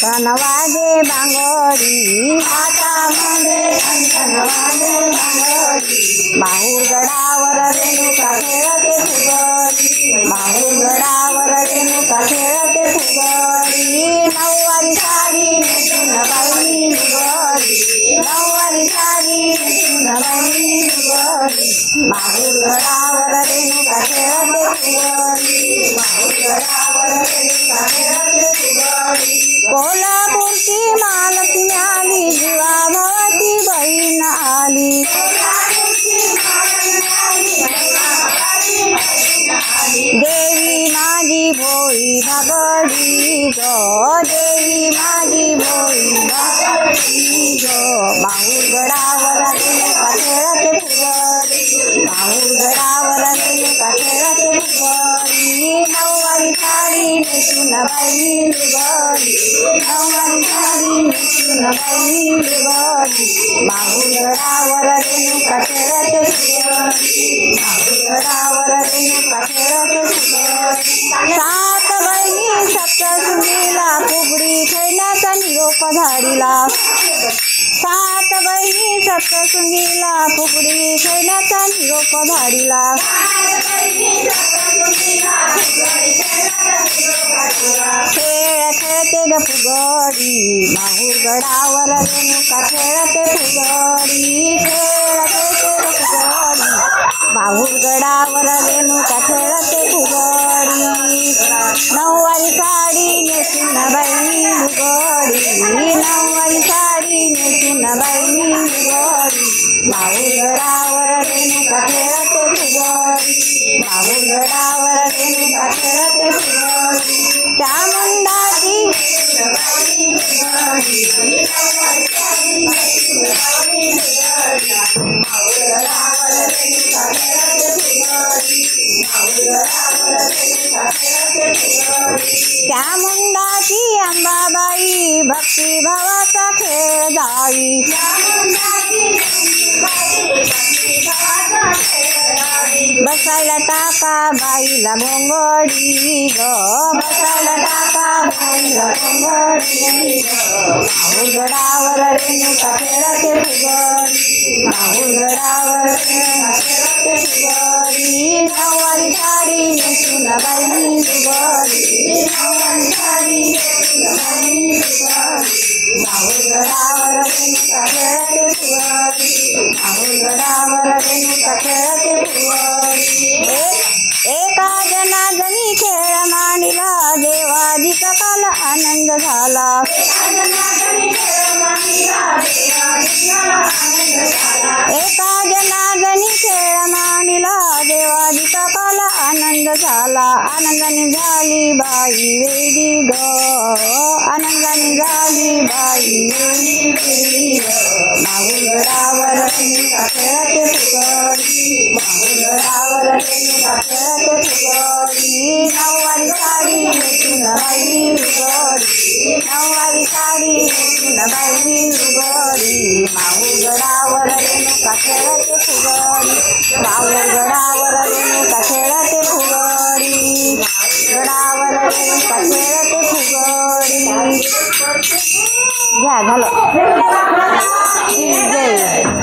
वाजे बांगडी हातामध्ये वाजे बांगडी माहुरगडावर रेणुका खेळते फुगडी माहुरगडावर रेणुका खेळते फुगडी नऊवारी साडी नेसून बाई निगडी नऊवारी साडी नेसून बाई निगडी माहुरगडावर रेणुका खेळते फुगडी माहुरगडावर रेणुका खेळते फुगडी कोल्हापूरची महालक्ष्मी आली जीवाभावाची बहीण आली देवी माझी भोळी भागडी ग देवी माझी भोळी भागडी ग माहुरगडावर रेणुका खेळते फुगडी माहुरगडावर रेणुका खेळते फुगडी नऊवारी साडी नेसून बाई निगडी नऊवारी साडी नेसून बाई निगडी माहुरगडावर रेणुका खेळते फुगडी माहुरगडावर रेणुका खेळते फुगडी सात बहिणी सप्तशृंगीला फुगडी खेळण्याचा निरोप धाडिला सात बहिणी सप्तशृंगीला फुगडी खेळण्याचा निरोप धाडिला खेळ खेळते ग फुगडी माहुरगडावर रेणुका खेळते फुगडी खेळ खेळते ग फुगडी माहुरगडावर रेणुका खेळते फुगडी नऊवारी साडी नेसून बाई निगडी नऊवारी साडी नेसून बाई निगडी माहुरगडावर रेणुका खेळते फुगडी माहुरगडावर रेणुका खेळते फुगडी चामुंडाची चामुंडाची अंबाबाई भक्ती भावाचा खेळ जावी बसायला टाका बाईला घोंगडी ग बसायला टाका बाईला घोंगडी माहुरगडावर रेणुका खेळते फुगडी माहुरगडावर रेणुका खेळते फुगडी नऊवारी साडी नेसून बाई निगडी नऊवारी साडी नेसून बाई निगडी माहुरगडावर रेणुका खेळते फुगडी माहुरगडावर रेणुका खेळते फुगडी एका जनाजनी खेळ मांडिला देवाजीचा काल आनंद झाला एका जनाजनी खेळ मांडिला देवाजीचा काल आनंद झाला आनंदाने झाली बाई वेडी ग आनंदाने झाली बाई वेडी माहुरगडावर रेणुका खेळते फुगडी माहुरगडावर रेणुका खेळते फुगडी नऊवारी साडी नेसून बाई निगडी नऊवारी साडी नेसून बाई निगडी माहुरगडावर रेणुका खेळते फुगडी माहुरगडावर रेणुका खेळते फुगडी गडावर रेणुका खेळते फुगडी घ्या झालं जय